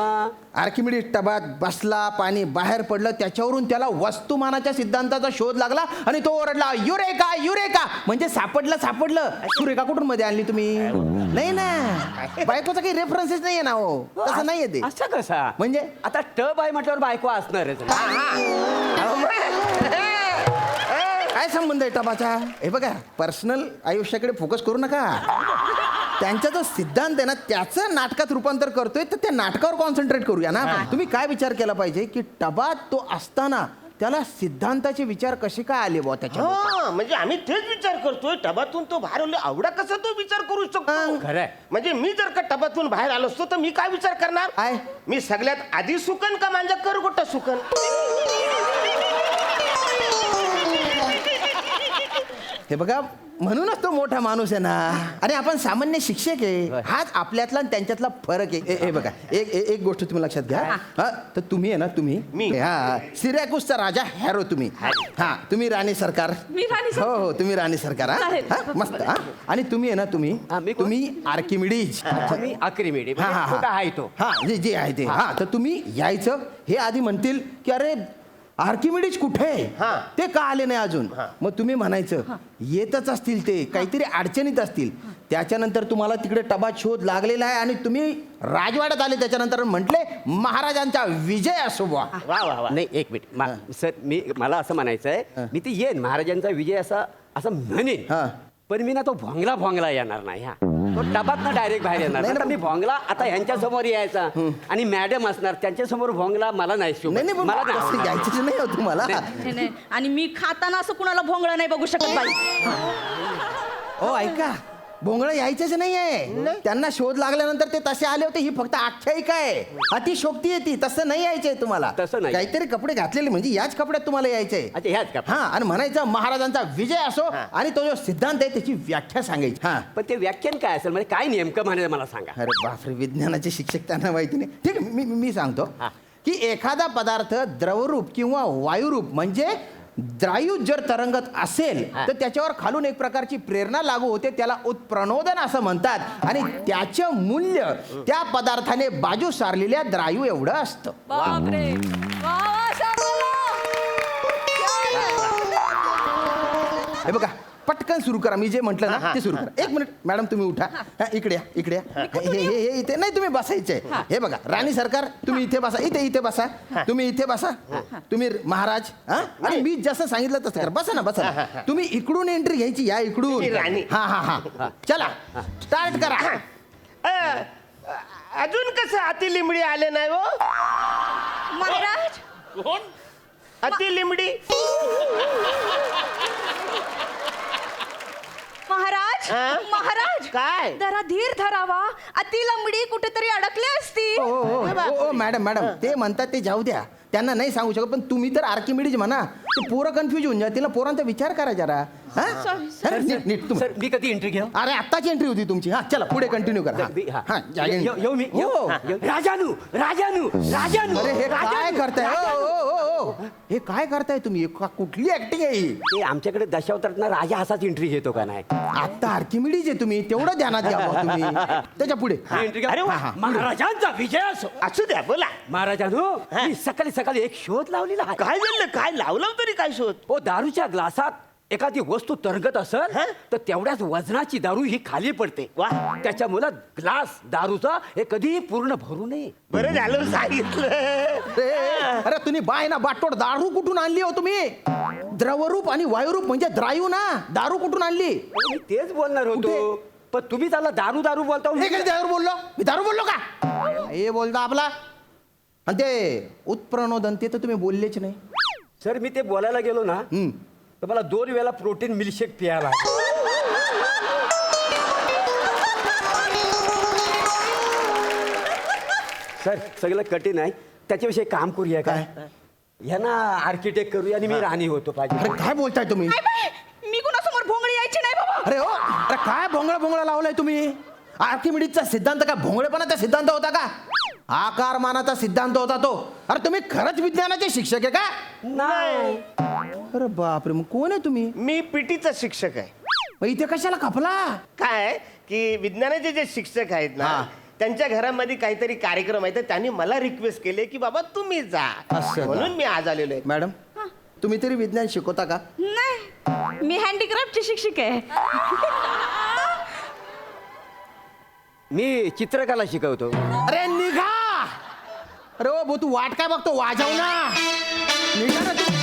आर्किमिडीज टबात बसला, पाणी बाहेर पडलं, त्याच्यावरून त्याला वस्तुमानाच्या सिद्धांताचा शोध लागला आणि तो ओरडला, युरेका युरेका, म्हणजे सापडलं सापडलं. सुरेखा कुठून मध्ये आणली तुम्ही? नाही ना, बायकोचा काही रेफरन्सेस नाहीये ना हो. तसं नाहीये ते. असं कसा? म्हणजे आता टब आहे म्हटल्यावर बायको असणारच. काय संबंध आहे टबाचा? हे बघा, पर्सनल आयुष्याकडे फोकस करू नका. त्यांचा जो सिद्धांत आहे ना, त्याचं नाटकात रूपांतर करतोय, तर त्या नाटकावर कॉन्सन्ट्रेट करूया ना. तुम्ही काय विचार केला पाहिजे की टबात तो असताना त्याला सिद्धांताचे विचार कसे काय आले बुवा त्याच्या? म्हणजे आम्ही तेच विचार करतोय, टबातून तो बाहेर आलो, आवडा कसा तो विचार करू शकतो? खरंय. म्हणजे मी जर का टबातून बाहेर आलो असतो तर मी काय विचार करणार? काय? मी सगळ्यात आधी सुकन का माझ्या करगोटा सुकन? हे बघा, म्हणूनच तो मोठा माणूस आहे ना. आणि आपण सामान्य शिक्षक आहे. हाच आपल्यातला आणि त्यांच्यातला फरक आहे. हे बघा, एक गोष्ट तुम्ही लक्षात घ्या. हा, तर तुम्ही आहे ना, तुम्ही हा सिरॅक्यूसचा राजा हॅरो, तुम्ही हा, तुम्ही राणी सरकार. मी राणी सरकार. हो, तुम्ही राणी सरकार. हा, मस्त. हा, आणि तुम्ही आहे ना, तुम्ही आर्किमिडीज. मी आर्किमिडीज. हा हा कुठं आहे तो? हा, जे आहे ते. हा, तर तुम्ही यायचं. हे आधी म्हणतील की अरे आर्किमिडीज कुठे आहे, ते का आले नाही अजून? मग तुम्ही म्हणायचं येतच असतील, ते काहीतरी अडचणीत असतील. त्याच्यानंतर तुम्हाला तिकडे टबात शोध लागलेला आहे आणि तुम्ही राजवाड्यात आले. त्याच्यानंतर म्हटले महाराजांचा विजय असो बुवा. नाही, एक मिनिट सर, मला असं म्हणायचं आहे, मी ते येईन महाराजांचा विजय असं म्हणेन, पण मी ना तो भोंगला येणार नाही. हा, तो टबात डायरेक्ट बाहेर येणार नाही, आता मी भोंगला आता ह्यांच्या समोर यायचा आणि मॅडम असणार त्यांच्या समोर भोंगला मला नाही शोभत. नाही नाही मला पण तसं यायचंच नाही हो तुम्हाला नाही, नाही. आणि मी खाताना असं कुणाला भोंगळं नाही बघू शकत बाई. हो ऐका भोंगळं यायचंच नाही आहे त्यांना शोध लागल्यानंतर ते तसे आले होते ही फक्त आख्यायिका आहे अतिशोक्ती आहे ती तसं नाही यायचंय तुम्हाला तसं नाही. काहीतरी कपडे घातलेले म्हणजे याच कपड्यात तुम्हाला यायचंय अच्छा ह्याच का हा आणि म्हणायचं महाराजांचा विजय असो आणि तो जो सिद्धांत आहे त्याची व्याख्या सांगायची हा पण ते व्याख्यान काय असेल म्हणजे काय नेमकं म्हणायचं मला सांगा. अरे बापरे विज्ञानाचे शिक्षक त्यांना माहिती नाही ठीक आहे मी सांगतो की एखादा पदार्थ द्रवरूप किंवा वायुरूप म्हणजे द्रायू जर तरंगत असेल तर त्याच्यावर खालून एक प्रकारची प्रेरणा लागू होते त्याला उत्प्रणोदन असं म्हणतात आणि त्याचं मूल्य त्या पदार्थाने बाजू सारलेल्या द्रायू एवढं असतं बापरे वा वा शाबाला. हे बघा पटकन सुरू करा मी जे म्हटलं ना ते सुरू करा. एक मिनिट मॅडम तुम्ही उठा हा, इकडे या हे इथे नाही तुम्ही बसायचे हे बघा राणी सरकार तुम्ही इथे बसा इथे बसा तुम्ही इथे बसा तुम्ही महाराज हा आणि मी जसं सांगितलं तसं करा बसा ना बसा तुम्ही इकडून एंट्री घ्यायची या इकडून राणी. हा चला स्टार्ट करा अजून कसं अति लिंबडी आले नाही हो महाराज कोण अति लिंबडी महाराज हा? महाराज काय? जरा धीर धरावा अति लंबडी कुठेतरी अडकली असती. ओ मॅडम ते म्हणतात ते जाऊ द्या त्यांना नाही सांगू शकत पण तुम्ही तर आर्किमिडीज म्हणा ते पोरं कन्फ्युज होऊन जातील ना पोरांचा विचार करा जरा हा? हा, नीट तुम्ही सर मी कधी एंट्री घेऊ. अरे आत्ताची एंट्री होती तुमची हा चला पुढे कंटिन्यू करा हा, येऊ मी हो. राजानू राजानू राजानू अरे हे काय करताय ओ, हे काय करताय तुम्ही कुठली ऍक्टिंग आहे ही? ते आमच्याकडे दशावतारात राजा असाच एंट्री घेतो का नाही. आत्ता आर्किमिडीज आहे तुम्ही तेवढं ध्यानात घ्या बुवा तुम्ही त्याच्या पुढे अरे वा, महाराजांचा विजय असो. असू द्या बोला महाराजांनो मी सकाळी सकाळी एक शोध लावलेला आहे. काय झालं काय लावलं तरी काय शोध ओ दारूच्या ग्लासात एखादी वस्तू तरंगत असेल तर तेवढ्याच वजनाची दारू ही खाली पडते त्याच्यामुळे ग्लास दारूचा हे कधीही पूर्ण भरू नये. बरं झालं सांगितलं अरे तुम्ही बाय ना बाटोड दारू कुठून आणली हो तुम्ही द्रवरूप आणि वायुरूप म्हणजे द्रायू ना दारू कुठून आणली मी तेच बोलणार होतो पण तुम्ही त्याला दारू दारू बोलता. हे काय दारू बोललो मी दारू बोललो का हे बोलता आपला आणि ते उत्प्रणोदन ते तर तुम्ही बोललेच नाही सर मी ते बोलायला गेलो ना तर मला 2 वेळा प्रोटीन मिल्कशेक प्यायला सर सगळं कठीण आहे त्याच्याविषयी काम करूया काय यांना आर्किटेक्ट करूया आणि मी राणी होतो पाहिजे. अरे काय बोलताय तुम्ही मी कुणासमोर भोंगळी यायची नाही बाबा. अरे हो अरे काय भोंगळा लावलाय तुम्ही आर्किमिडीजचा सिद्धांत का भोंगळेपणाचा सिद्धांत होता का आकारमानाचा सिद्धांत होता तो अरे तुम्ही खरंच विज्ञानाचे शिक्षक आहे का नाही. अरे बापरे मग कोण आहे तुम्ही मी पीटीचा शिक्षक आहे. मग इथे कशाला खपला काय की विज्ञानाचे जे शिक्षक आहेत ना त्यांच्या घरामध्ये काहीतरी कार्यक्रम आहे तर त्यांनी मला रिक्वेस्ट केले की बाबा तुम्ही जा असं का? म्हणून मी आज आलेलो आहे. मॅडम तुम्ही तरी विज्ञान शिकवता का नाही मी हँडीक्राफ्टची शिक्षक आहे. मी चित्रकला शिकवतो. अरे निघा अरे ओ भाऊ तू वाट काय बघतो वाजव ना निघा ना तुम्ही.